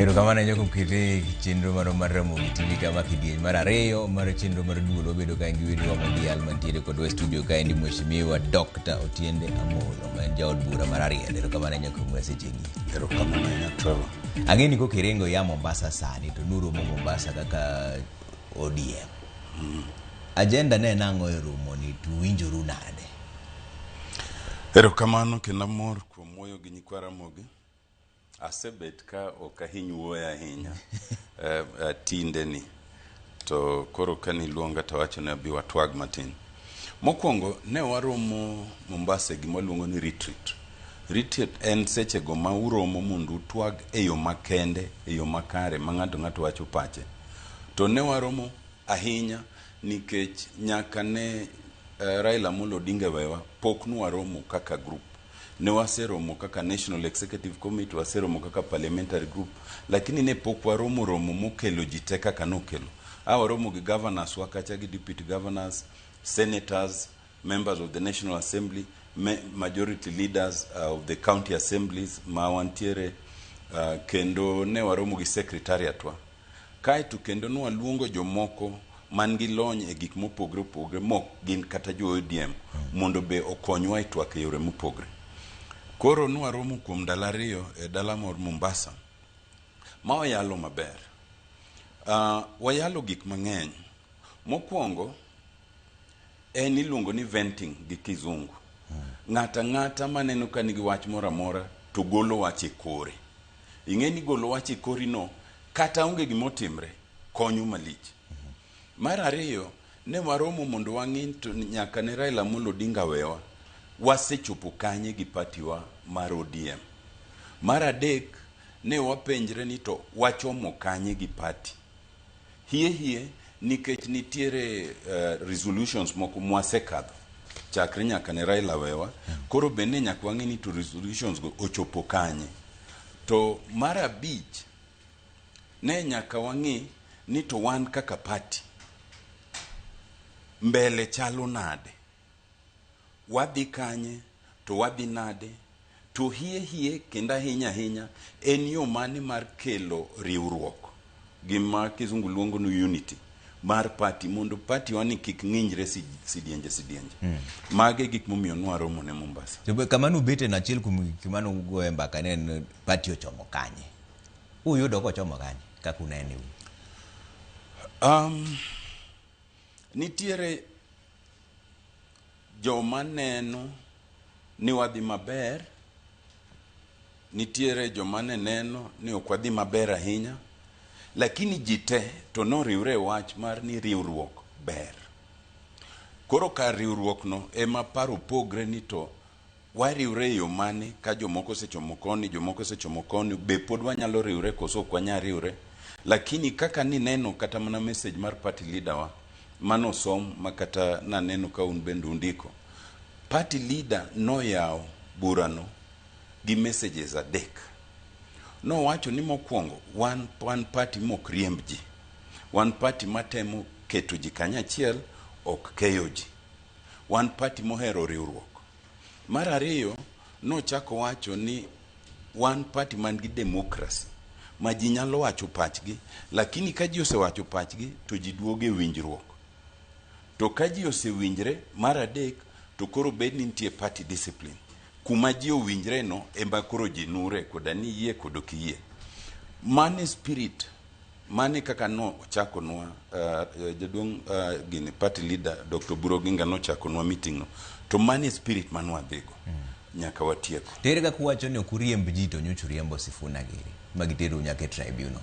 Erokamano Jacob Kete chenro maro mar Ramogi TV kama kidieny mar ariyo mar chenro mar duol obedo ka ngi wiri wa mondial mantiere kod studio ka ndi mheshimiwa Dr. Otiende Amollo ma en jaod bura mar ariyo. Erokamano Jacob Mwasecheni. Erokamano Trevor. Angeni ko Kirengo ya Mombasa sani to nuro mo Mombasa kaka ODM. Agenda ne nango e romo ni tuwinjoru nade. Erokamano kendo mor kuom wuoyo gi nyikwa Ramogi. Asebet ka okahiny wuoyo ahinya tinde ni to koro kani luonga to wacho ne abi watwag matin. Mokwongo ne waromo Mombasa gima luongo ni retreat. Retreat en seche go ma uromo mondo utwag e yo makende, e yo makare ma ng'ato wacho pache. To ne waromo ahinya nikech nyaka ne Raila Amolo Odinga wewa pok nu waromo kaka group. Ne waseromo kaka National Executive Committee, waseromo kaka Parliamentary Group, lakini ne pok waromo mokelo jite kaka nokelo. Waromo gi governors wakacha gi deputy governors, senators, members of the National Assembly, majority leaders of the county assemblies, ma wantiere kendo ne waromo gi secretariat wa. Kaeto kendo ne waluongo jomoko man gi lony e gik mopogre mok gin kata jo ODM mondo be okonywa e twak e yore mopogre. Koro nwaromo kuom dala ariyo e dala mar Mombasa ma wayalo maber. Wayalo gik mang'eny. Mokwongo en iluongo ni venting gi kizungu. Ng'ata maneno ka nigi wach moro amora to golo wach e kore. Ing'eni golo wach e kori no kata onge gimotimre konyo malich. Mar ariyo ne waromo mondo wang'in to nyaka ne Raila Amolo Odinga wewa wasechopo kanye gi patiwa mar ODM. Mar adek ne wapenjre ni to wachomo kanye gi pati. Hie nikech nitiere resolutions moko mwasekadho chakre nyaka ne Raila wewa, koro bende nyaka wang'e ni to resolutions go ochopo kanye. To mar abich ne nyaka wang'e ni to wan kaka pati mbele chalo nade, wadhi kanye to wadhi nade, to hie kenda ahinya en yo mane mar kelo riwruok gima kizungu luongo ni unity mar party mondo party wani kik ng'injre sidienje. Mage gik momiyo nwaromo ne Mombasa. To kamano bete na achiel kuom kimano go e mbaka ne party ochomo kanye. Uyudo ko chomo kanye kaka unene u? Nitiere joma neno ni wadhi maber, nitiere joma neno ni ok wadhi maber ahinya, lakini jite to noriwre wach mar ni riwruok ber. Koro ka riwruok no ema paro pogre ni to wariwre yo mane ka jomoko sechomo koni, jomoko sechomo koni, be pod wanyalo riwre koso ok wanyal riwre. Lakini kaka ni neno kata mana message mar party leader wa mano som makata na neno ka un bende undiko. Party leader no yao burano gi messages adek. No wacho ni mokwongo one party mok riemb ji. One party matemo keto ji kanyachiel ok keyo ji. One party mohero riwruok. Mar ariyo no chako wacho ni one party man gi democracy ma ji nyalo wacho pachgi, lakini ka ji osewacho pachgi to ji duoge winjruok. To ka ji osewinjre mar adek to koro bed ni nitie party discipline. Kuma ji owinjre no emba koro ji nure koda ni yie kod ok yie. Mane spirit, mane kaka no chako nwa jaduong gini party leader Dr. Oburu Oginga no chako nwa meeting no. To mane spirit manwa dhigo. Nyaka watieko. Tere ka kuwacho ni ok uriemb ji to nyocha uriembo Sifuna giri magitero nyaka e tribunal.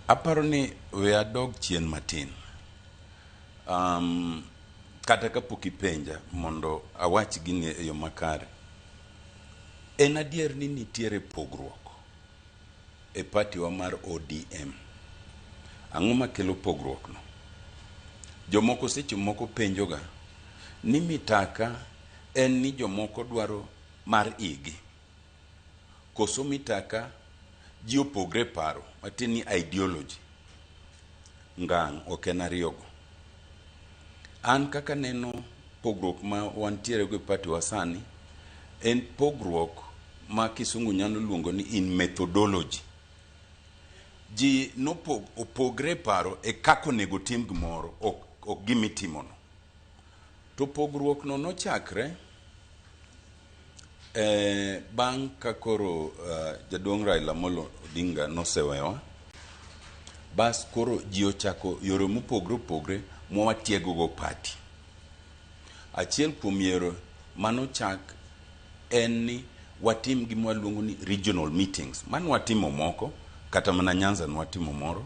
Aparo ni we adog chien matin. Kata kapok ipenja mondo awach gini e yo makare. En adier ni nitiere pogruok e party wa mar ODM. Ang'o makelo pogruok no? Jomoko seche moko penjoga ni mitaka en ni jomoko dwaro mar igi. Koso mitaka ji opogre paro matin ni ideology. Ngang' ok en ariyogo. An kaka neno pogruok ma wantiere go e party wa sani en pogruok ma kisungu nyalo luongo ni in methodology. ji opogre paro e kako nego tim gimoro ok gimitimono. To pogruok no nochakre bang' ka koro jaduong' Raila Amolo Odinga nosewewa, bas koro ji ochako yore mopogre mwatiego go party. Achiel kuom yero manochak en ni watim gima waluongo ni regional meetings. Man watimo moko, kata mana Nyanza nwatimo moro.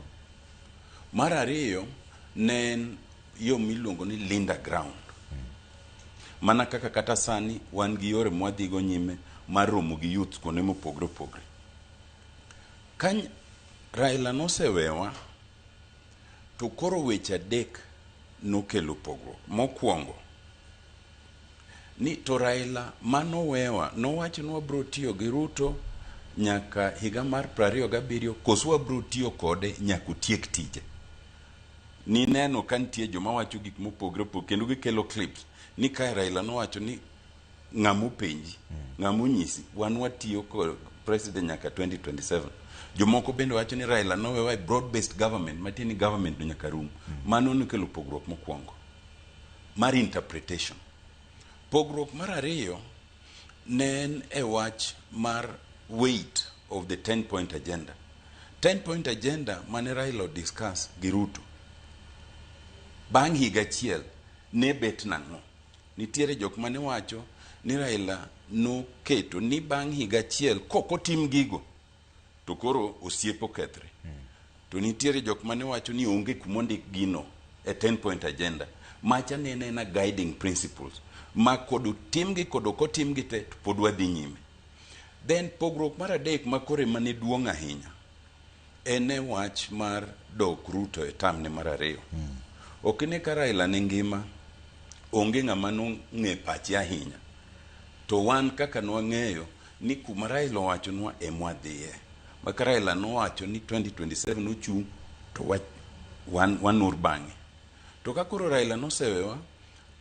Mar ariyo ne en yo miluongo ni Linda Ground. Mana kaka kata sani wan gi yore mwadhigo nyime mar romo gi youth kuonde mopogre. Kany Raila nosewewa, to koro weche adek nokelo pogruok. Mokwongo ni to Raila manowewa nowacho ni wabro tiyo gi Ruto nyaka higa mar 27 koso wabro tiyo kode nyaka tiek tije. Ni neno kantie joma wacho gik mopogre kendo gikelo clips ni kai Raila nowacho ni ng'amu penji ng'amu nyisi wan watiyo kod president nyaka 2027. Jomoko bende wacho ni Raila nowewa broad based government, matini government no nyaka rum. Mano nikelo pogruok mokwongo mar interpretation. Pogruok mar ariyo ne en e wach mar weight of the 10-point agenda. 10-point agenda mane Raila discuss gi Ruto bang' higa achiel ne bet nang'o. Nitiere jok mane wacho ni Raila no keto ni bang' higa achiel kokotim gigo to koro osiepo kethre. To nitiere jok mane wacho ni onge kumondik gino e 10-point agenda. Macha ne na guiding principles ma kodu timgi kodu kotimgi te pod wadhi nyime. Then pogruok mar adek makore mane duong' ahinya ene wach mar dok Ruto e tamne mar ariyo. Okine ka Raila ne ngima onge ng'ama nong'e pache ahinya, to wan kaka nwang'eyo ni kuma Raila wacho nwa emwadhiye. Maka Raila nowacho ni 2027 ochung' to wanur bang'e. To ka koro Raila nosewewa,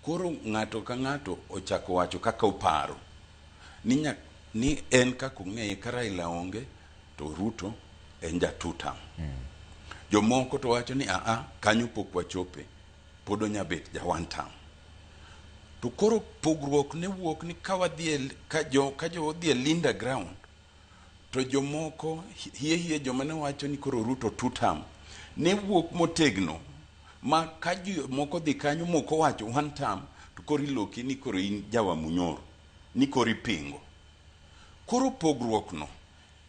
koro ng'ato ka ng'ato ochako wacho kaka uparo ni en kako ng'eye ka Raila onge to Ruto en jatutam. Jomoko to wacho ni kanyo pok wachope, pod onyabet ja one term. To koro pogruok ne wuok ni ka jo odhi Linda Ground, to jomoko hie joma ne wacho ni koro Ruto two term ne wuok motegno, ma ka moko dhi kanyo moko wacho one term, to koro iloki ni koro in jawa munyoro, ni koro ipingo. Koro pogruok no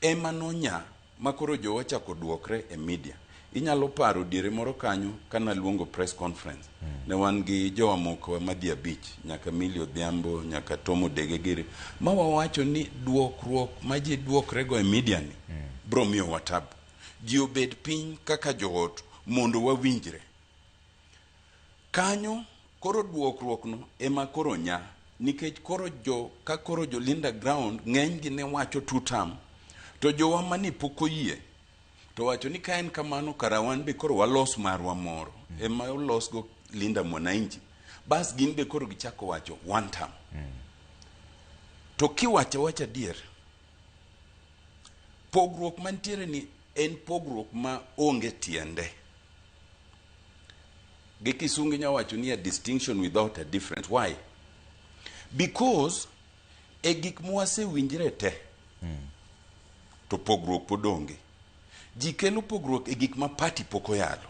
ema nonya ma koro jo wachako duokre e media. Inyalo paro diere moro kanyo kana luongo press conference. Ne wan gi jowa moko madhi abich, nyaka Millie Odhiambo, nyaka Tomo Degegire, ma wawacho ni duokruok ma ji duokrego e media ni bro miyo watabu. Ji obed piny kaka joot mondo wawinjre. Kanyo koro duokruok no ema koro nya, nikech koro jo Linda Ground ng'eny gi ne wacho two term, to jowa mani pok oyie to wacho ni ka en kamano kara wan be koro walos marwa moro ema olos go Linda Mwananchi, bas gin be koro gichako wacho one term. To kiwacho wacha dier, pogruok mantiere ni en pogruok ma onge tiende. Gi Kisungu nyawacho ni a distinction without a difference. Why? Because e gik mwase winjre te to pogruok podonge. Ji kelo pogruok e gik ma party poko yalo.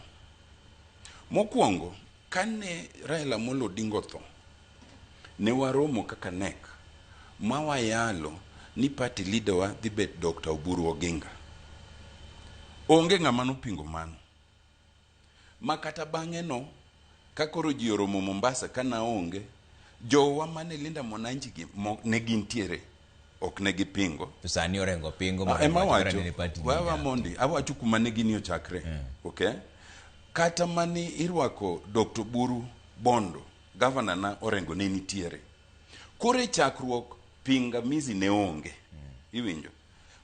Mokwongo, kane Raila Amolo Odinga otho, ne waromo kaka NEC ma wayalo ni party leader wa dhi bet Dr. Oburu Oginga. Onge ng'ama nopingo mano. Makata bang'e no, kakoro ji oromo Mombasa kana onge, jowa mane Linda Mwananchi ne gintiere ok ne gipingo. To sani orengo pingo ema wacho wawa mondi awacho kuma ne gini ochakre. Okay? Kata mani irwako Dr. Buru Bondo, governor na orengo ne nitiere. Kore chakruok pingamizi ne onge. Iwinjo.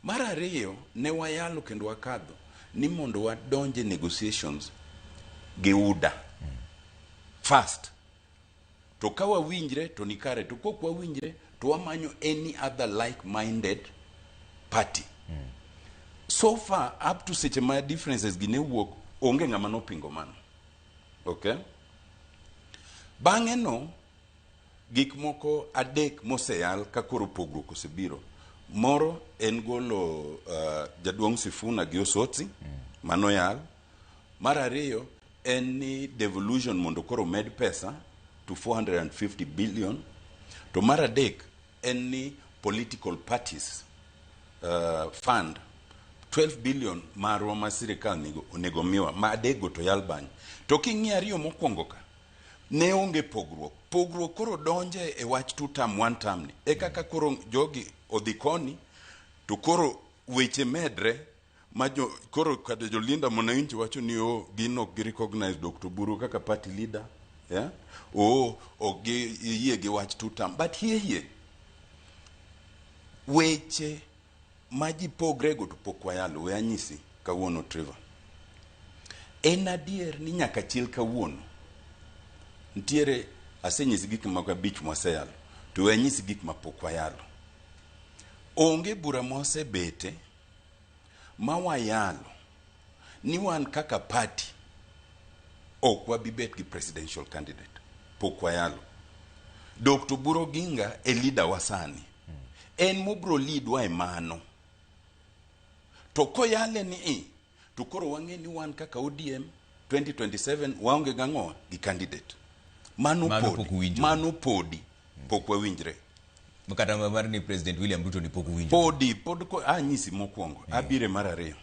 Mar ariyo ne wayalo kendo wakadho ni mondo wadonje negotiations gi UDA. First. To ka wawinjre to nikare, to kok wawinjre to wamanyo any other like-minded party. so far up to seche ma differences gine wuok onge ng'ama nopingo mano. Okay, bang'e no gik moko adek moseyal ka koro pogruok osebiro. Moro en golo jaduong' Sifuna gi Osotsi mano yal. Mar ariyo en ni devolution mondo koro med pesa to 450 billion. To mar adek en ni political parties fund 12 billion marwa ma sirikal onego miwa ma adego to yal bany. To king'i ariyo mokwongo ka ne onge pogruok koro donje e wach 2 term 1 term ni e kaka koro jogi odhi koni to koro weche medre ma koro kada jolinda mwananchi wacho ni gino gi recognize Dr. Buru kaka party leader, yeah, yie gi wach 2 term, but here weche maji pogrego to pok wayalo. We anyisi kawuono Trevor, en adier ni nyaka chiel kawuono ntiere asenyisi gik moko abich mwaseyalo, to we anyisi gik mapok wayalo. Onge bura mosebete ma wayalo ni wan kaka party ok wabibet gi presidential candidate. Pok wayalo. Dr. Buru Oginga e leader wasani, en mobro lead wa emano. To koyale ni to koro wang'e ni wan kaka ODM 2027 waonge gang'o gi candidate. Mano podi pok wawinjre. Makata mar ni President William Ruto ni pok winjo. Pod ko anyisi mokwongo, abire mar ariyo.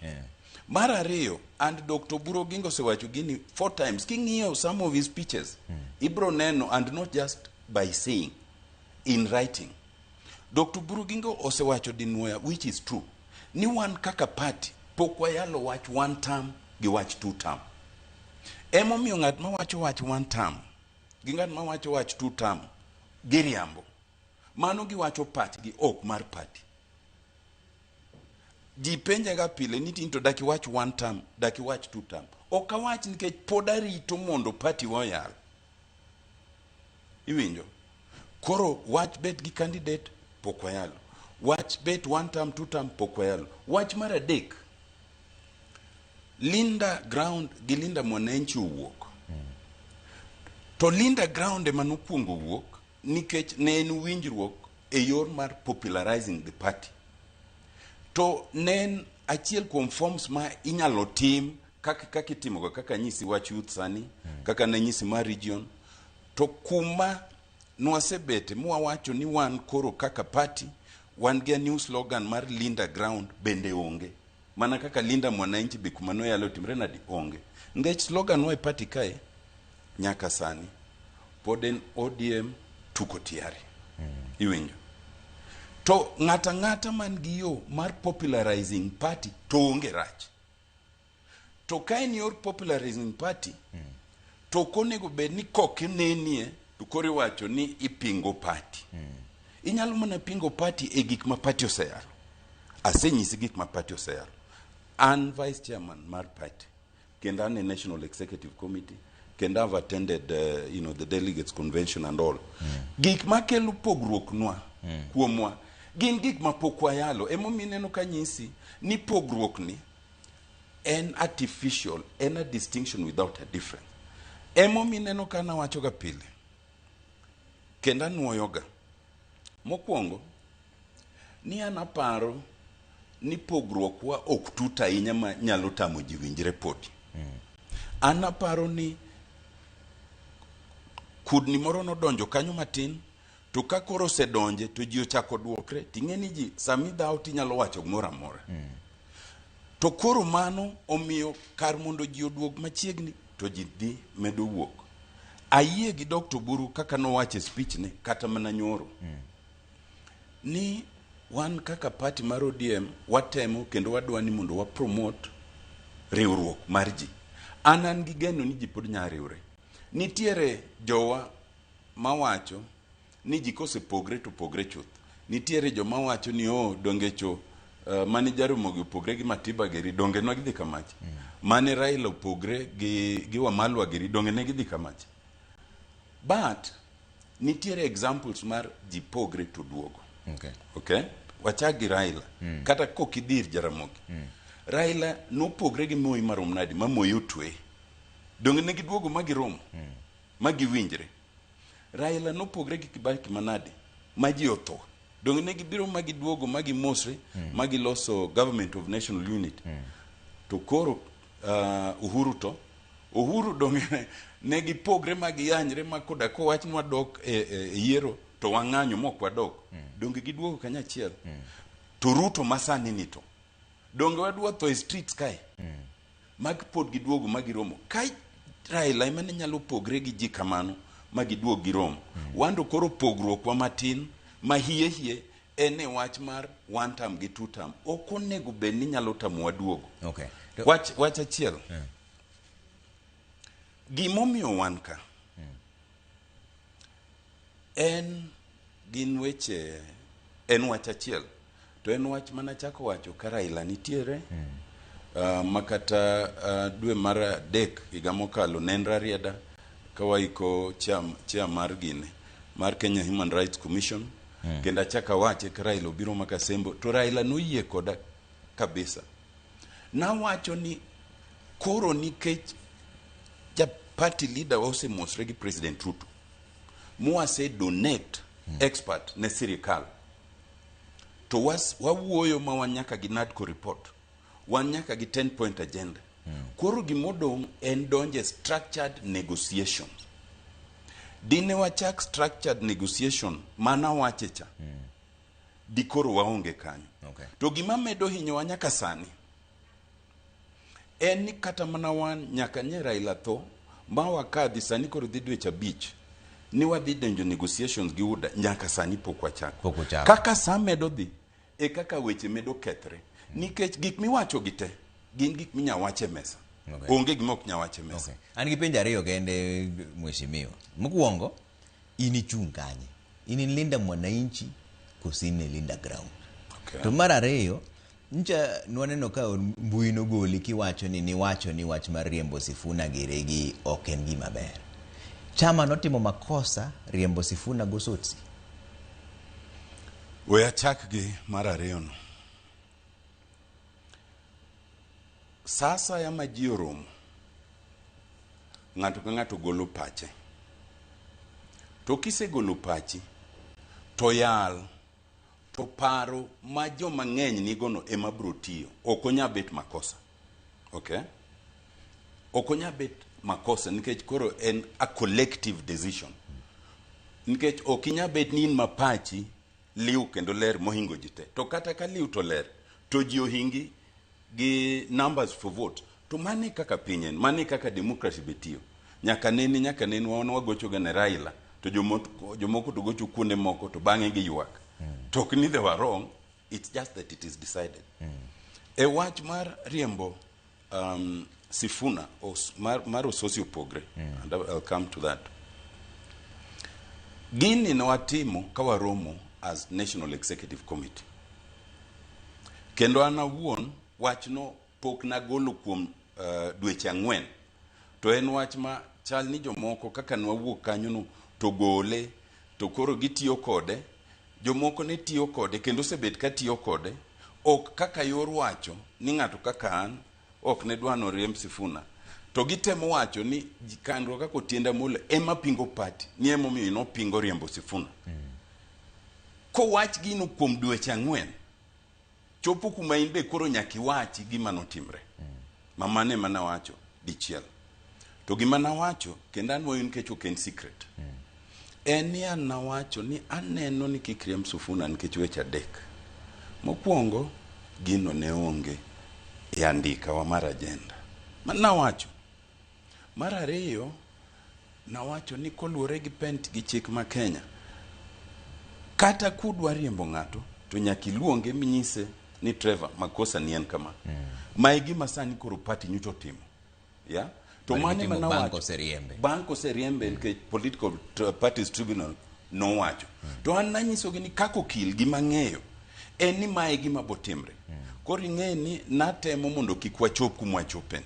Mar ariyo, and Dr. Buru Oginga osewacho gini 4 times. King'iyo some of his speeches, ibro neno, and not just by saying, in writing. Dr. Buru Oginga osewacho dinwoya, which is true, ni wan kaka party pok wayalo wach 1 term gi wach 2 term. Emomiyo ng'at ma wacho wach 1 term gi ng'at ma wacho wach 2 term giriambo. Mano giwacho party gi ok mar party. Ji penja ga pile ni tinto daki wach 1 term, daki wach 2 term. Ok awach nikech pod arito mondo party wayal. Iwinjo? Koro wach bet gi candidate pok wayalo. Wach bet 1 term 2 term pok wayalo. Wach mar adek, Linda ground gi Linda Mwananchi wuok. To Linda ground ema nokwongo wuok nikech ne en winjruok e yor mar popularizing the party. To nen achiel kuom forms ma inyalo tim kaka itimoga kaka nyisi wach youth sani, kaka ne nyisi mar region. To kuma nwasebete mwawacho ni wan koro kaka party wan gi new slogan mar Linda ground bende onge. Mana kaka Linda Mwananchi be kuma no yalo timre nadi onge. Ngech slogan wa e party kae nyaka sani poden ODM tuko tiari. Iwinjo? To ng'ata man gi yo mar popularizing party to onge rach. To kain yor popularizing party to konego bed ni kokinenie to kore wacho ni ipingo party. Inyalo mana pingo party e gik ma party oseyalo. Asenyisi gik ma party oseyalo. An vice chairman mar party, kenda an National Executive Committee, kenda have attended the delegates convention and all. Gik makelo pogruok nwa kuomwa gin gik mapok wayalo. Emomineno kanyisi ni pogruok ni en artificial, en a distinction without a difference. Emomineno kana wacho ga pile kenda nuoyoga mokwongo ni anaparo ni pogruok wa ok tuta ahinya ma nyalo tamo ji winjre podi. Anaparo ni kudni moro nodonjo kanyo matin, to ka koro sedonje to ji ochako duokre, ting'e ni ji sami dhao tinyalo wacho gimoro amora. To koro mano omiyo kar mondo ji oduog machiegni to ji dhi medo wuok. Ayie gi Dr. Buru kaka nowacho speech ne kata mana nyoro ni wan kaka party mar ODM watemo kendo wadwani mondo wa promote riwruok mar ji. An gi geno ni ji pod nya riwre. Nitiere jowa mawacho ni ji kosepogre to pogre chuth. Nitiere jo mawacho ni dongecho mane Jaramogi opogre gi Matiba Geri donge no gidhi kamach. Mane Raila opogre gi Wamalwa Geri donge ne gidhi kamach. But nitiere examples mar ji pogre to duogo. Okay? Wachagi Raila kata kokidhir Jaramogi. Raila nopogre gi Moi marom nadi ma Moi otwe. Donge ne giduogo magiromo magiwinjre. Raila nopogre gi Kibaki manade ma ji otho. Donge ne gibiro magiduogo magimosre magiloso Government of National Unity. To koro Uhuru donge ne gipogre magiyanyre makoda ko wach nwa dok yiero to wang'anyo mok wadok. Donge giduogo kanyachiel. To Ruto masani nito. Donge wadwa to e streets kai. Mag pod giduogo magiromo. Kai Raila imane nyalo pogre gi ji kamano magiduogo giromo. Wando koro pogruok wa matin ma hie ene wach mar one term gi two term. Okonego bed ni nyalo tamo waduogo. Okay. Wach achiel. Gimomiyo wan ka. Gin weche en wach achiel. To en wach mana chako wacho ka Raila nitiere. Makata dwe mar adek higa mokalo nenra rieda kawaiko chia mar gine mar Kenya Human Rights Commission. Kenda chaka wache ka Raila obiro makasembo. To Raila noyie koda kabisa. Na wacho ni koro nikech ja party leader ose mosre gi President Ruto. Muase donate expert ne sirikal. To wawuoyo ma wanyaka gi NADCO report. Wanyaka gi 10-point agenda. Koro gimodong en donje structured negotiations. Dine wachak structured negotiation mana wachecha. Dikoro waonge kanyo. Okay. To gima medo hinyo wanyaka sani. En ni kata mana wan nyaka nye Raila tho ma wakadhi sani koro dhi dweche 5 ni wadhi donjo negotiations gi UDA nyaka sani pok wachako. Kaka sa medo dhi e kaka weche medo kethre nikech gik miwacho gite gin gik minya wache mesa. Okay. Onge gima ok nya wache mesa. Okay. An gi penjo ariyo kende mheshimiwa. Mokuongo ini chung kanye. Ini linda mwananchi kusini linda ground. Okay. To mara ariyo ncha nwaneno ka mbui no goli kiwacho ni wach mar riembo Sifuna gi Regi ok en gima ber. Chama notimo makosa riembo Sifuna go Sotsi. We achak gi mar ariyo no. Sasa ya maji oromo. Ng'ato ka ng'ato golo pache. To kise golo pachi to yal to paro ma joma ng'eny nigono ema bro tiyo. Ok onya bet makosa. Okay? Ok onya bet makosa nikech koro en a collective decision. Nikech ok inya bet ni in mapachi liu kendo ler mohingo jite. To kata ka liu to ler to ji ohingi gi numbers for vote. To mane kaka pinyen, mane kaka democracy betiyo. Nyaka neni wagocho ga ne Raila to jomoko to gocho kuonde moko to bang'e gi ywak. Tok ni they were wrong, it's just that it is decided. E wach mar riembo Sifuna mar socio pogre, and I'll come to that. Gini no watimo kawaromo as National Executive Committee. Kendo ana wuon wach no pok na golo kuom dweche 4. To en wach ma chal ni jomoko kaka nwawuok kanyo no to gole to koro gitiyo kode. Jomoko ne tiyo kode kendo sebet ka tiyo kode ok kaka yor wacho ni ng'ato kaka an ok ne dwano riemb Sifuna. To gitemo wacho ni jikandro kako tienda mole ema pingo party ni emo mi no pingo riembo Sifuna. Ko wach gino kuom dweche 4 chopo kuma in be koro nyaki wachi gima notimre. Mamane mana wacho dichiel. To gima na wacho kendo anwo yun kecho ken secret. Eni an na wacho ni aneno ni kik riemb Sifuna nikech weche adek. Mokwongo gino ne onge e andika wa mar agenda. Na wacho. Mar ariyo na wacho ni koluore gi pent gi chik ma Kenya. Kata kudwa riembo ng'ato to nyaki luonge minyise ni Trevor makosa ni en kama. Mai gima sani koro party nyuto timo. Ya? To mane mana wacho banko seriembe nke political parties tribunal no wacho. To an nanyiso gi ni kako kil gima ng'eyo eni mai gima botimre. Kori ng'e ni natemo mondo kikwa chop kumwa chopen.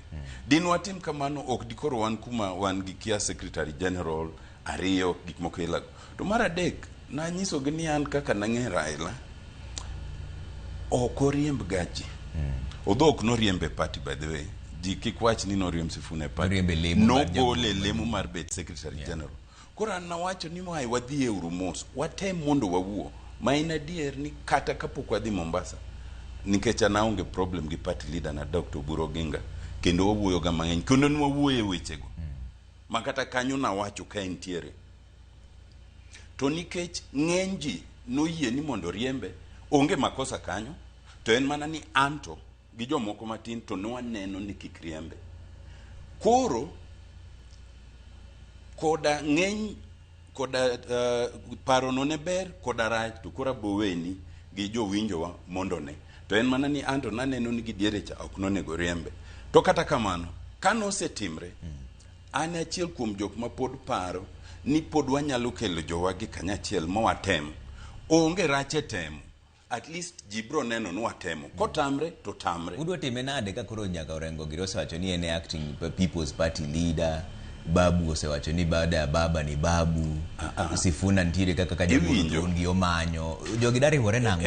Din watim kamano ok dikoro wan kuma wan gi kia secretary general ariyo gik moko ilago. To mar adek nanyiso gi ni an kaka nang'e Raila ok oriemb gachi Odhok noriembe party, by the way. Ji kik wach ni noriemb Sifuna party. Noriembe lemo Nogole lemo mar bet secretary general. Koro an nawacho ni wai wadhi e Urumos, watem mondo wawuo. Ma en adier ni kata kapok wadhi Mombasa, nikech an aonge problem gi party leader na Dr. Oburu Oginga, kendo wawuoyo ga mang'eny, kendo nwawuoyo e wechego. Ma kata kanyo nawacho ka entiere. To nikech ng'eny ji noyie ni mondo riembe, onge makosa kanyo, to en mana ni anto gi jomoko matin to nwaneno ni kik riembe. Koro koda ng'eny koda paro no ne ber koda rach, to kora boweni gi jowinjowa mondo ne. To en mana ni anto naneno ni gidiere cha ok nonego riembe. To kata kamano, kano osetimre, an achiel kuom jok ma pod paro ni pod wanyalo kelo jowagi kanyachiel mowatem. Onge rache temo. At least jibro neno ni watemo. Kotamre to tamre. Udwa time nade ka koro nyaka Orengo Giro osewacho ni en acting People's Party leader. Babu osewacho ni baada ya baba ni babu. Sifuna ntiere kaka jagoro gi omanyo. Jogi dari hore nango.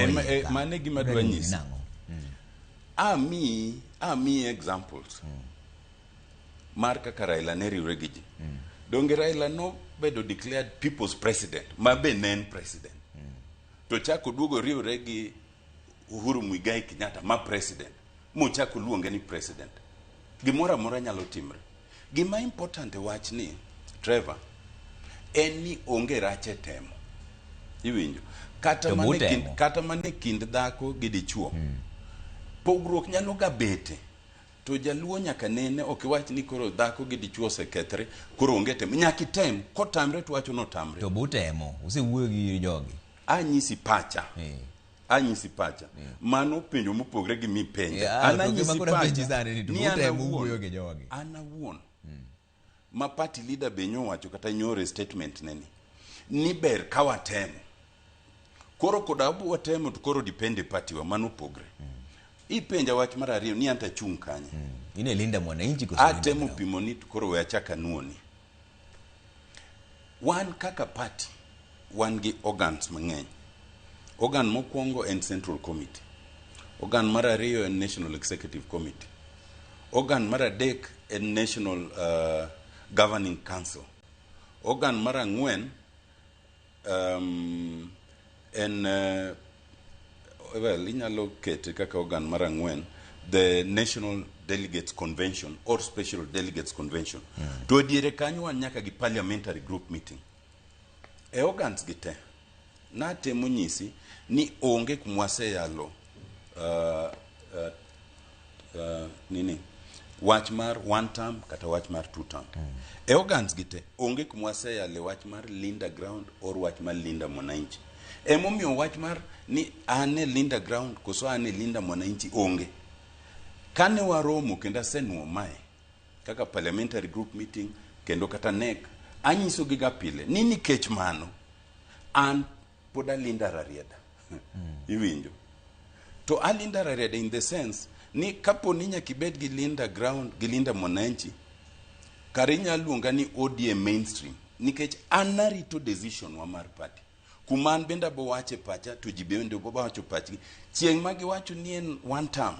Mane gima dwa nyisi. Ami examples. Mar kaka Raila ne riwre gi ji. Donge Raila no bedo declared people's president. Ma be nen president. To chako duogo riwre gi Uhuru Muigai Kenyatta ma president. Mo chako luonge ni president. Gimora mora nyalo timre. Gima important wach ni, Trevor, en ni onge rache temo. Iwinjo. Kata mane kind dhako gi dichuo. Pogruok nyalo ga bete. To jaluo nyaka nene okiwach ni koro dhako gi dichuo sekethre, koro onge temo. Nyaki tem, kotamre to wacho no tamre. To butemo, usewuoyo gi jogi. Anyisi pacha. Anyisi pacha. Mano penjo mopogre gi mi penjo. Anyisi pacha. Ni anawuon. Ma party leader benyo wacho kata nyore statement neni. Ni ber kawa temo. Koro kodabu watemo to koro depende party wa mano pogre. Ipenja wach mara ariyo ni anta chung kanye. Ine linda mwananchi koso. Atemo pimoni to koro weachaka nuoni. Wan kaka party. Wan gi organs mang'eny. Organ mokwongo en Central Committee. Organ mara ariyo en National Executive Committee. Organ mara adek en National Governing Council. Organ mara ang'wen en inyalo kete kaka organ mara ang'wen, the National Delegates Convention or Special Delegates Convention. To diere kanyo wan nyaka gi parliamentary group meeting. E organs gite, na temo nyisi ni onge kumwase yalo wach mar one term kata wach mar two term. E organs gite, onge kumwase yalo wach mar Linda Ground or wach mar Linda Mwananchi. Emomiyo wach mar ni ane Linda Ground koso ane Linda Mwananchi onge. Kane waromo kenda senuo mae, kaka parliamentary group meeting, kendo kata NEC, anyiso giga pile, nini kech mano, an poda Linda Rarieda. Iwinjo. To a Linda Rarieda in the sense, ni kapo ninya kibed gi Linda Ground, gi Linda Mwananchi, karinya luonga ni ODM mainstream, nikech anarito decision wa mar party. Kuman benda bo wache pacha, to jibende bo wacho pachi, chieng magi wacho ni en one term,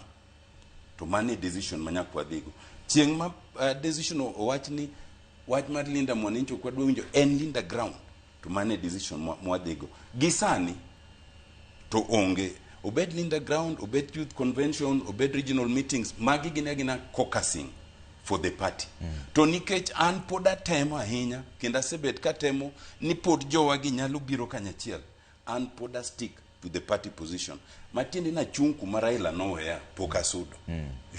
to mane decision manyakwa dhigo. Chieng ma decision owach ni wach mar Linda Mwananchi kwa winjo en Linda Ground, to mane decision mwadhigo. Gisani to onge, obed Linda Ground, obed youth convention, obed regional meetings, magi gina caucusing for the party. To nikech an poda temo ahinya, kenda sebet ka temo ni pod jowa gi nyalo biro kanyachiel, an poda stick to the party position. Matiende na chung kuma Raila noweya poka sudo.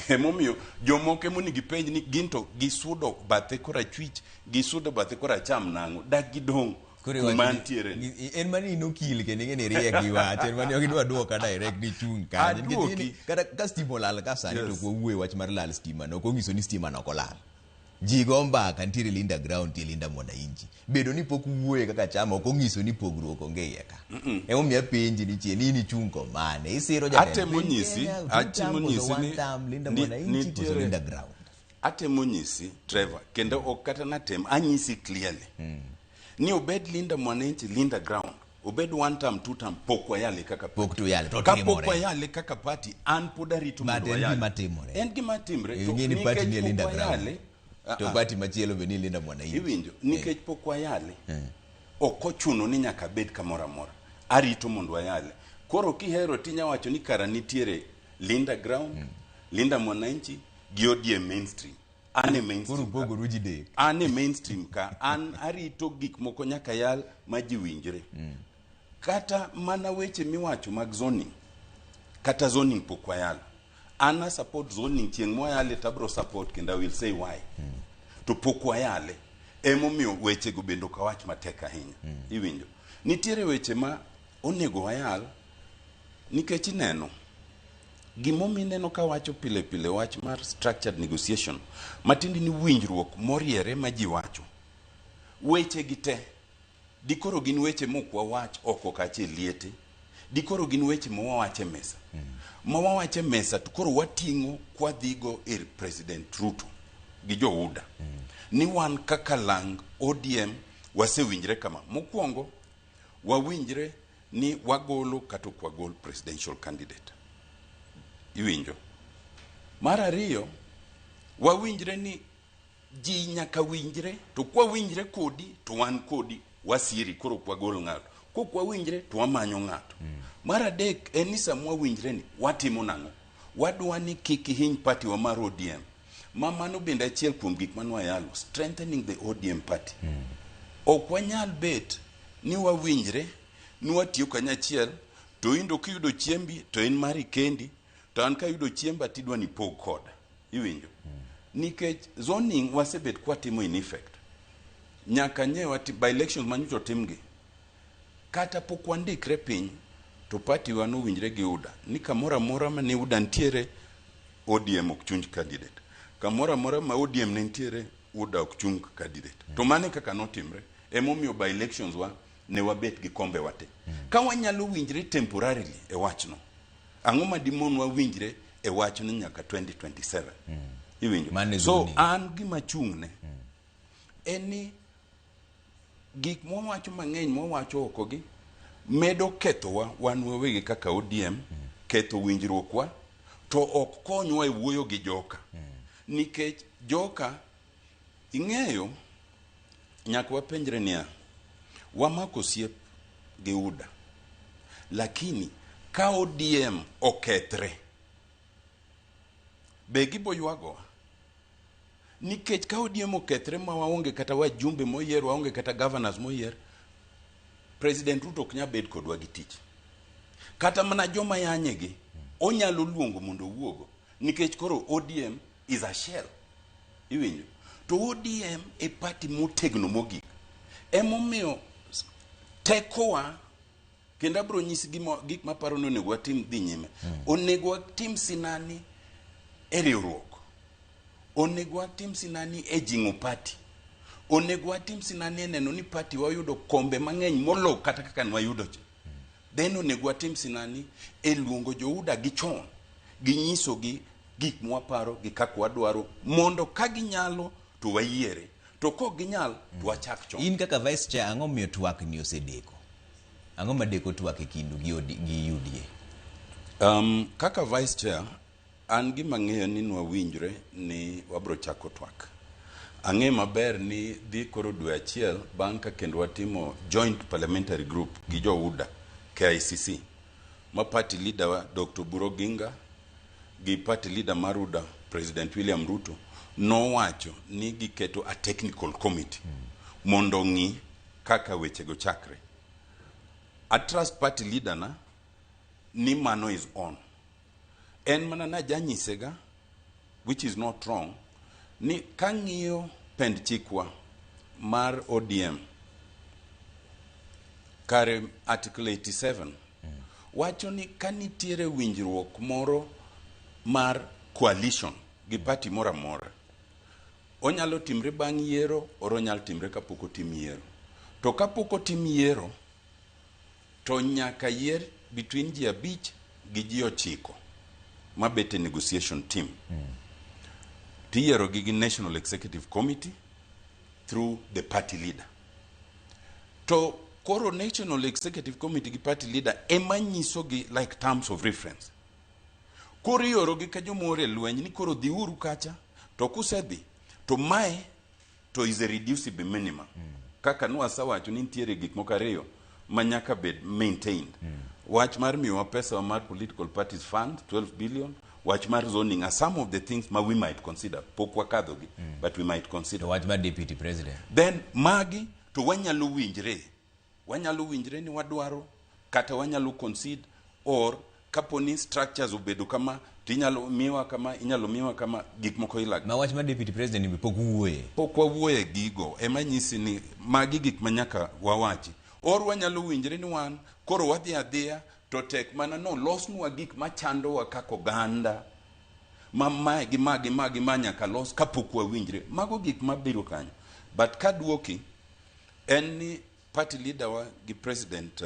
Emomiyo jomoke moni gipenj ni ginto gisudo bathe kora chwich, gisudo bathe kora cham nango, dak gidong kumantiere. En mani inokil kende ngene riek gi wach, en mani okidwa duoka direct ni chung kanye. Nikech kata ka stima olal ka sani to kwuoye wach mar lal stima no, kongiso ni stima no kolal. Jigo mbaka ntiere Linda Ground ti Linda Mwananchi. Bedo ni pok wuoye kaka chama kongiso ni pogruok onge yeka. Emomiyo penji ni chie nini chunko mane isiro jatend. Atemo nyisi ni Linda Mwananchi koso Linda Ground. Atemo nyisi Trevor, kendo okata na tem anyisi clearly. Ni obed Linda Mwananchi, Linda Ground, obed one term two term pok wayale kaka pok tu yale to ka pok wayale kaka party an pod arito mondo wayale matimore en gima timre to ngini party ni linda wayale to party machielo be ni linda mwananchi iwinjo nikech pok wayale ok ochuno ni nyaka bed kamoro amora arito mondo wayale koro kihero tinya wacho ni kara nitiere linda ground linda mwananchi gi ODM mainstream ane mainstream pogo rujide ane mainstream ka an arito gik moko nyaka yal ma ji winjre kata mana weche miwacho mag zoning kata zoning pok wayal ana support zoning chieng' moyale tabro support kendo I will say why to pok wayale emomiyo weche go bendo kawach matek ahinya iwinjo nitiere weche ma onego wayal nikech ineno gimomi neno ka wacho pile pile wach mar structured negotiation matindi ni winjruok moriere ma ji wacho weche gite dikoro gin weche mokwa wach oko kache liete dikoro gin weche mowawache mesa mowawache mesa to koro wating'o kwa dhigo ir President Ruto gi jouda ni wan kaka lang ODM wasewinjre kama mokwongo wawinjre ni wagolo kata kwagol presidential candidate iwinjo mar ariyo wawinjre ni ji nyaka winjre to kwa winjre kodi to wan kodi wasiri koro kwagol ng'ato ko kwa winjre to wamanyo ng'ato mar adek en ni samwa winjre ni watimo nang'o wadwa ni kik hiny party wa mar ODM mano bende achiel kuom gik manwa yalo strengthening the ODM party ok wanyal bet ni wawinjre ni watiyo kanyachiel to indo kiyudo chiembi to en mari kendi to an kayudo chiemba tidwa ni pog koda iwinjo nikech zoning wasebet kwa timo in effect nyaka nyewa by elections manyoto timgi kata pok wandikre piny to party wa nowinjre gi UDA ni kamoro amora ma ne UDA ntiere ODM ok chunj candidate kamoro amora ma ODM ne ntiere UDA ok chung candidate to mane kaka notimre emomiyo by elections wa ne wabet gi kombe wate ka wanyalo winjre temporarily e wachno ang'o ma dimon wawinjre e wachno nyaka 2027 iwinjo so an gima chung'ne en ni gik mwawacho mang'eny mwawacho okogi medo kethowa wan wawegi kaka ODM ketho winjruokwa to ok konywa e wuoyo gi joka nikech joka ing'eyo nyaka wapenjre niya wamako osiep gi UDA lakini ka ODM okethre be giboywago nikech ka ODM okethre ma waonge kata wajumbe moyier waonge kata governors moyier President Ruto ok nyal bed kodwa gi tich kata mana joma yanyegi onyalo luongo mondo owuogo nikech koro ODM is a shell iwinjo to ODM e party motegno mogik emomiyo tekowa kendo abro nyisi gik maparo ni onego watim dhi nyime onego watim sinani e riwruok onego watim sinani e jing'o party onego watim sinani e neno ni party wayudo kombe mang'eny molo kata kaka nwayudo cha then onego watim sinani e luongo jouda gi chon gi nyiso gi gik mwaparo gi kaka wadwaro mondo ka ginyalo to wayiere to kok ginyal to wachak chon in kaka vice chair ang'o miyo twak ni osedeko ang'o ma deko twak e kindu gi UDA kaka vice chair an gima ng'eyo ni nwawinjre ni wabro chako twak ang'e maber ni dhi koro dwe achiel bang' ka kendo watimo joint parliamentary group gi jo-UDA KICC ma party leader wa Dr. Buro Ginga gi party leader mar UDA President William Ruto nowacho ni giketo a technical committee mondo ng'i kaka weche go chakre a trust party leader na ni mano is on en mana na janyisega which is not wrong ni kang'iyo pend chikwa mar ODM kare article 87 wacho ni kanitiere winjruok moro mar coalition gi party moro amora onyalo timre bang' yiero oro nyalo timre kapok otim yiero to kapok otim yiero to nyaka yier between ji 5 gi ji 9 mabete negotiation team tiyiero gi National Executive Committee through the party leader to koro National Executive Committee gi party leader ema nyiso gi like terms of reference. Koro ioro gi ka jomore lweny ni koro dhi uru kacha, to kusedhi to mae to is a reducible minimum. Kaka nwasawacho ni nitiere gik moko ariyo ma nyaka bed maintained. Wach mar miwa pesa mar political parties fund 12 billion, wach mar zoning are some of the things ma we might consider. Pok wakadho gi, but we might consider. Wach mar deputy president. Then magi to wanyalo winjre ni wadwaro kata wanyalo concede, or kaponi structures obedo kama tinyalo miwa kama, inyalo miwa kama, gik moko ilag. Ma wach mar deputy president ni pok wawuoye gigo ema nyisi ni magi gik manyaka wawachi, or wanyalo winjre ni wan koro wadhi adhiya to tek mana no losnwa gik machando wa kako ganda mamae gi magi manyaka los kapok wawinjre. Mago gik mabiro kanyo. But kadwoki en ni party leader wa gi president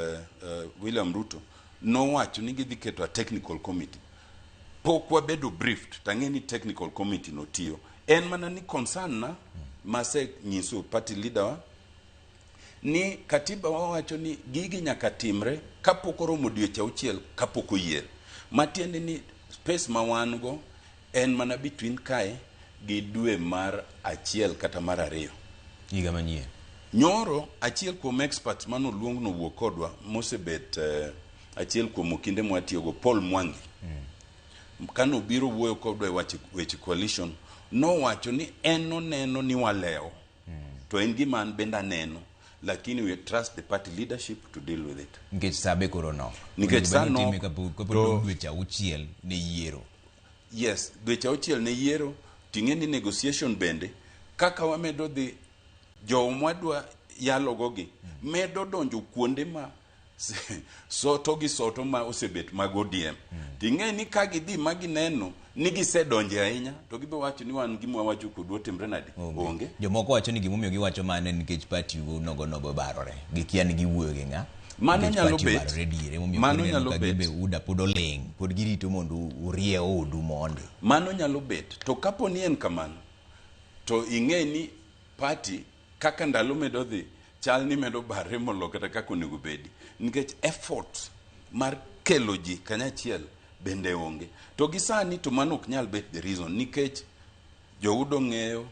William Ruto nowacho ni gidhi keto a technical committee. Pok wabedo briefed tang'eni technical committee notiyo. En mana ni concern na mase nyiso party leader wa ni katiba wawacho ni gigi nyaka timre kapok oromo dweche 6 kapok oyier. Matiende ni space ma wan go en mana between kae gi dwe mar 1 kata mar 2 higa manyien. Nyoro achiel kuom experts mano luong no wuok kodwa mosebet achiel kuom okinde mwatiyogo Paul Mwangi kano biro wuoyo kodwa weche coalition nowacho ni en oneno ni waleo to en gima an benda neno, lakini we trust the party leadership to deal with it. Nikech sabe koro no. Nikech sano to dweche 6 ne yiero. Yes, dweche 6 ne yiero, ting'eni negotiation bende kaka wamedo dhi jo mwadwa yalogogi medo donjo kuonde ma soto ma osebet mag ODM. Ting'eni ka gidhi magineno ni gisedonje ahinya to gibe wacho ni wan gimwa wacho kodwa timre nadi onge. Jomoko wacho ni gimomiyo giwacho mane nikech party nogo barore gikia ni giwuoyo gi ng'a. Mano nyalo bet. Mano nyalo bet. Uda pod oleng pod girito mondo urie odu monde. Mano nyalo bet. To kapo ni en kamano to ing'eni party kaka ndalo medo dhi chal ni medo barre molo kata kako onego bedi, nikech effort mar kelo ji kanyachiel bende onge. To gisani to mano ok nyal bet the reason, nikech joudo ng'eyo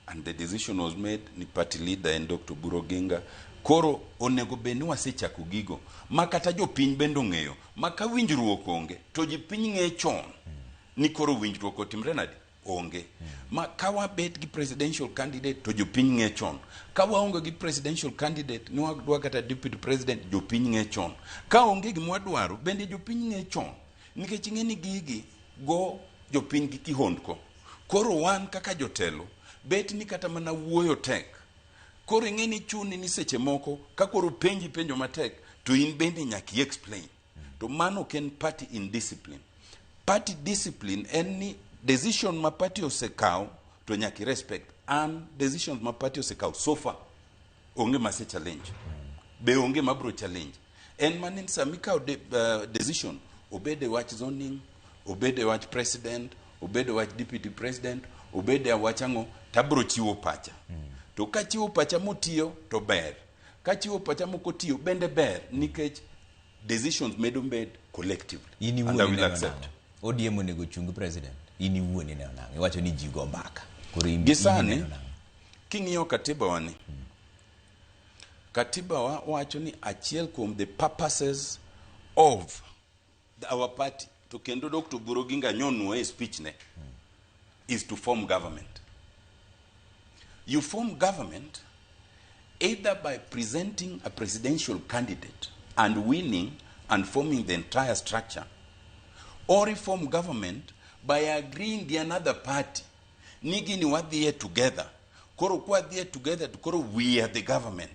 and the decision was made ni party leader en Dr. Buro Ginga. Koro onego beni wasechako gigo makata jopiny bende ng'eyo, maka winjruok onge to jopiny ng'e chon ni koro winjruok otimre nadi onge. Ma kawa bet gi presidential candidate to jopiny ng'e chon. Kawa onge gi presidential candidate ni wadwa kata deputy president, jopiny ng'e chon. Ka onge gi mwadwaro bende jopiny ng'e chon, nikech ng'eni gigi go jopiny gi kihondko. Koro wan kaka jotelo bet ni kata mana wuoyo tek. Koro ng'eni chuni ni seche moko ka koro penjo matek to in bende nyaki explain. To mano ken party indiscipline. Party discipline en ni decision ma party osekaw to nyaki respect, and decisions ma party osekaw so far onge mase challenge, be onge mabro challenge. En manin samika decision obede wach zoning, obede wach president, obede wach deputy president, obede wach ango tabro chiwo pacha. To ka chiwo pacha motiyo to ber, ka chiwo pacha mokotiyo bende ber, nikech decisions medo bed collectively and I will accept. ODM onego chung president ini wuone ne onang iwacho ni jigo mbaka koro gisani king'iyo katiba wani katiba wa wacho ni achiel kuom the purposes of our party to kendo Dr. Buro Ginga nyonwa e speech ne is to form government. You form government either by presenting a presidential candidate and winning and forming the entire structure, or you form government by agreeing the another party. Nigi ni wadhiye together. Koro kwa dhiye together to koro we are the government.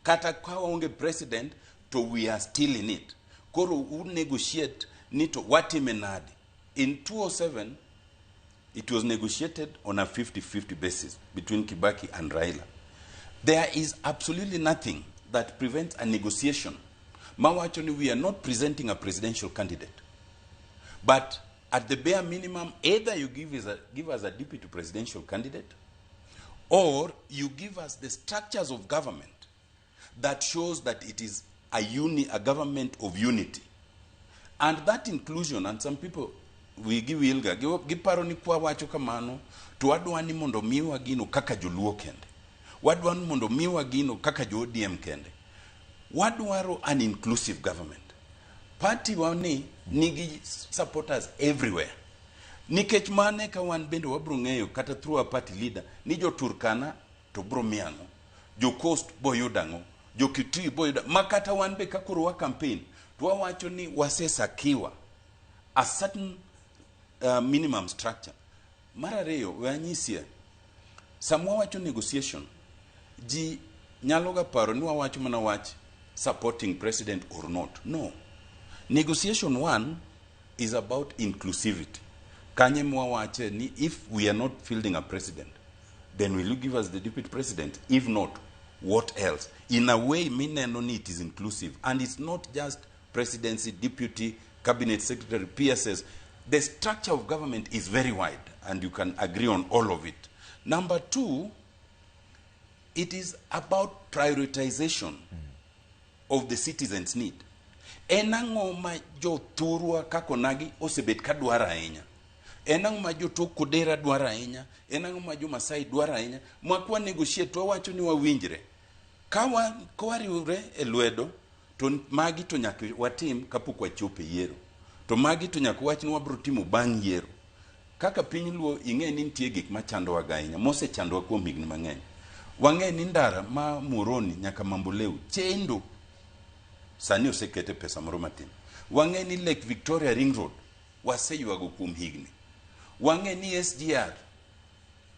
Kata kwa onge president to we are still in it. Koro u negotiate nito watimenadi. In 2007 it was negotiated on a 50-50 basis between Kibaki and Raila. There is absolutely nothing that prevents a negotiation. Mawachoni, we are not presenting a presidential candidate. But at the bare minimum, either you give us a deputy presidential candidate, or you give us the structures of government that shows that it is a government of unity. And that inclusion, and some people we give ilga giparo ni kwa wacho kamano to wadwani mondo miwa gino kaka joluo kende, wadwani mondo miwa gino kaka jo ODM kende. Wadwaro an inclusive government. Party wani nigi supporters everywhere. Nikech mane ka wan bende wabro ng'eyo kata through a party leader ni jo Turkana to bro miango, jo Coast boyudango, jo Kitui boyudango, makata wan be kakoro wa campaign tuwa wacho ni wasesakiwa a certain minimum structure. Mara reyo wanyisia samwa wacho negotiation ji nyaloga paro ni wawacho mana wach supporting president or not. No, negotiation one is about inclusivity. Kanye mwawache ni if we are not fielding a president, then will you give us the deputy president? If not, what else? In a way, mineno it is inclusive, and it's not just presidency, deputy, cabinet secretary, PSS. The structure of government is very wide, and you can agree on all of it. Number two, it is about prioritization of the citizens' need. Enango ma jo Thurwa kakonagi osebet kadwara ahinya. Enango ma jo Tok Kodera dwara ahinya. Enango ma jo Masai dwara ahinya. Mwakwa negotiate wacho ni wawinjre. Kawariure elwedo to magi to nyaka watim kapok wachope yiero. To magi to nyaka wach ni wabro timo bang' yiero. Kaka piny luo ing'e ni nitie gik machando wa ahinya, mosechando wa kuom higni mang'eny. Wang'e ni ndara ma Muhoroni nyaka Mamboleo chendo sani osekete pesa moro matin. Wang'e ni Lake Victoria Ring Road waseywago kuom higni. Wang'e ni SGR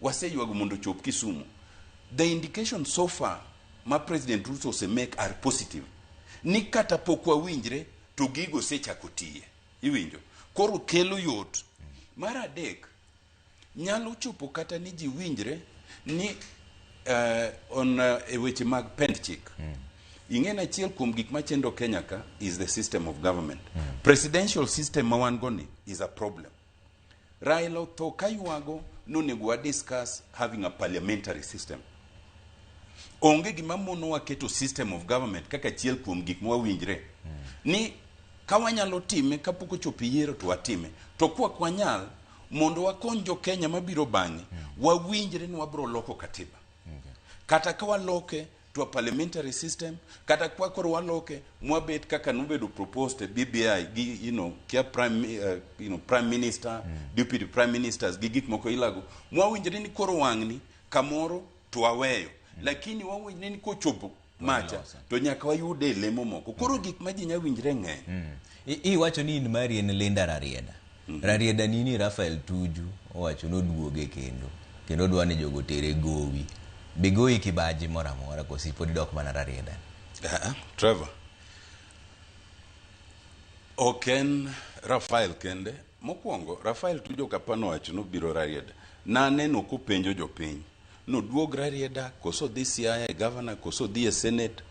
waseywago mondo chop Kisumu. The indication so far ma President Ruto se make are positive. Ni kata pok wawinjre to gigo sechako tiye. Iwinjo. Koro kelo yot. Mar adek nyalo chopo kata ni ji winjre ni on weche mag pend chik. Ing'e na achiel kuom gik machendo Kenya ka is the system of government. Presidential system ma wan goni is a problem. Raila to kaywago nonego wa discuss having a parliamentary system. Onge gima mono waketo system of government kaka achiel kuom gik mwawinjre. Ni kawanyalo time kapok ochopo yiero to watime. To kwa kwanyal mondo wakony jo Kenya mabiro bang'e wawinjre ni wabro loko katiba. Kata ka waloke to a parliamentary system, kata kwa koro waloke mwabet kaka nubedo proposed BBI gi kia prime minister, deputy prime ministers gi gik moko ilago mwawinjre ni koro wang'ni kamoro to waweyo. Lakini wawinjre ni kochopo macha to nyaka wayude lemo moko. Koro gik ma ji nyawinjre ng'eny. Wacho ni in mari en Linda Rarieda. Rarieda nini Rafael Tuju owacho noduoge kendo dwani jogo tere gowi. Bigoyi kibaji mora mora kosi podi dok mana Rarieda. Trevor. Oken Rafael kende. Mokwongo Rafael Tuju kapano wacho no biro Rarieda. Naneno kopenjo jopiny. No duog Rarieda koso dhi Siaya governor koso dhi Senate.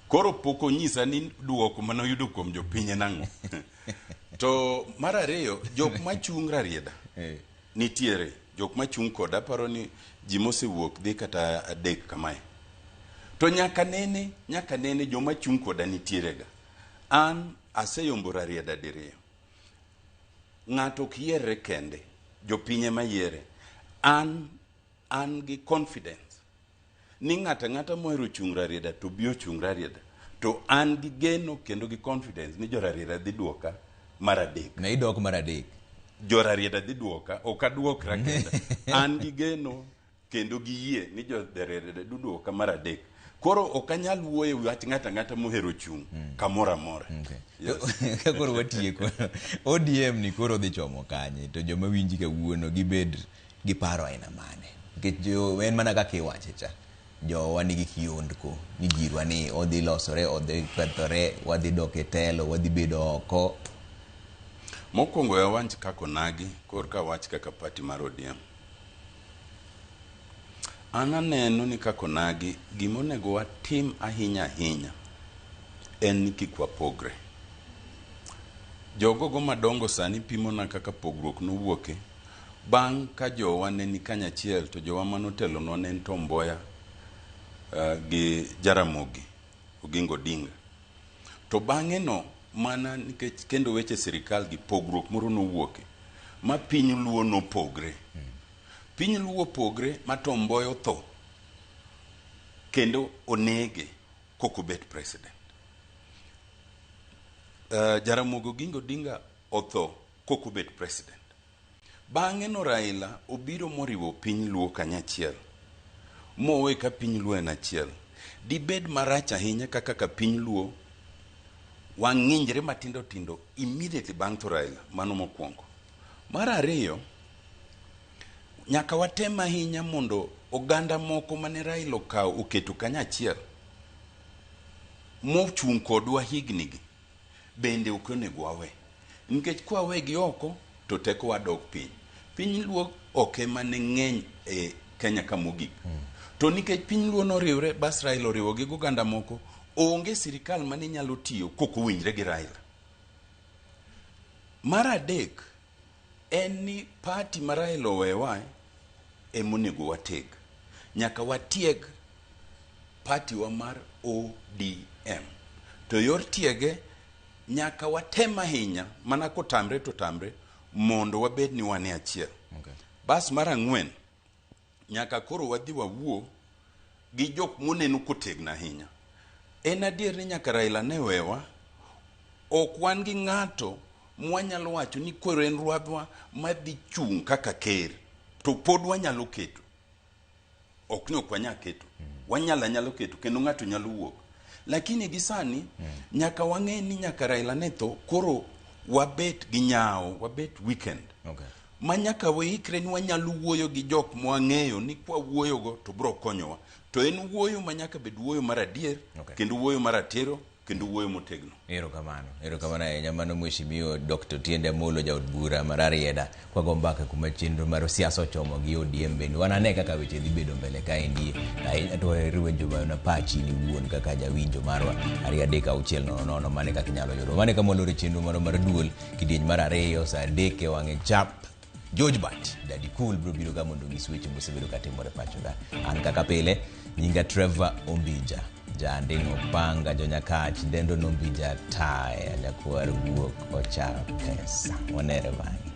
Koro poko nyisa ni duoko mano yudo kuom jopiny nango. To mar ariyo jok machung Rarieda nitiere jok machung koda paro ni ji mosewuok dhi kata adek kamae. To nyaka nene joma chung koda nitiere ga. An aseyombo Rarieda diriyo. Ng'ato kiere kende jopinye mayiere. An gi confidence ni ng'ata mohero chung Rarieda to bio chung Rarieda. To an gi geno kendo gi confidence ni jo Rarieda dhi duoka mar adek. Na idok mar adek. Jo Rarieda dhi duoka, ok aduokra kenda. An gi geno kendo gi yie ni jo Rarieda dhi duoka mar adek. Koro ok anyal wuoyo wach ng'ata mohero chung kamoro amora. Ka koro watieko. ODM ni koro dhi chomo kanye to joma winji kawuono gibed gi paro aina mane. Nikech en mana kaka iwache cha. Jo wanigi kiondko ni jirwa ni odhi losore, odhi kethore, wadhi dok e telo, wadhi bedo oko. Mokwongo ya wanch kako nagi korka wach kaka party mar ODM. Ananeno ni kako nagi gimonego watim ahinya en ni kik wapogre. Jogogo madongo sani pimona kaka pogruok nowuoke bang' ka jowa ne ni kanyachiel to jowa manotelo no ne Tom Mboya gi Jaramogi Oginga Odinga. To bang'e no mana nikech kendo weche sirikal gi pogruok moro nowuoke ma piny luo nopogre. Piny luo pogre ma Tom Mboya otho kendo onege kokobet president. Jaramogi Oginga Odinga otho kokobet president. Bang'e no Raila obiro moriwo piny luo kanyachiel mowe ka piny luo en achiel. Dibed marach ahinya kaka ka piny luo wang'injre matindo tindo immediately bang' to Raila, mano mokwongo. Mar ariyo, nyaka watem ahinya mondo oganda moko mane Raila okawo oketo kanyachiel mochung' kodwa higni gi bende ok onego wawe, nikech kwa wegi oko to teko wadok piny. Piny luo ok ema ne ng'eny e Kenya ka mogik. To nikech piny luo noriwre, bas Raila oriwo gi oganda moko, onge sirikal mane nyalo tiyo kok owinjre gi Raila. Mar adek en ni party ma Raila owewa emonego wateg. Nyaka watieg party wa mar ODM. To yor tiege nyaka watem ahinya mana kotamre to tamre mondo wabed ni wane achiel. Okay. Bas mar ang'wen, nyaka koro wadhi wawuo gi jok moneno kotegna ahinya. En adier ni nyaka Raila ne wewa, ok wan gi ng'ato mwanyalo wacho ni koro en ruadhwa madhi chung' kaka ker, to pod wanyalo keto. Ok ni ok wanyalo keto. Wanyalo keto, kendo ng'ato nyalo wuok. Lakini gisani, nyaka wang'e ni nyaka Raila ne tho, koro wabet gi nyao, wabet weekend. Okay. Ma nyaka waikre ni wanyalo wuoyo gi jok mwang'eyo ni kwa wuoyo go to bro konyowa. To en wuoyo ma nyaka bed wuoyo mar adier, Okay. kendo wuoyo mar atero, kendo wuoyo motegno. Erokamano ahinya mano Mheshimiwa Dr. Otiende Amollo jaod bura mar Arieda kwa go mbaka kuma chenro mar siasa ochomo gi ODM bende. Wanane kaka weche dhi bedo mbele kaendi ahinya to riwenjo mana pachi ni wuon kaka jawinjo marwa 3:600 mane kaka inyalo yudo. Mane kamolore chenro mar duol kidieny mar ariyo saa 3 wang'e chap. George Bat, Daddy Cool bro biro ga mondo nyis weche mosebedo katimore pacho ka. An kaka pile nyinga Trevor Ombija. Jandingo panga Jonyakach dendo Nombija taya jakuar guok ocha pesa. Wanere bani.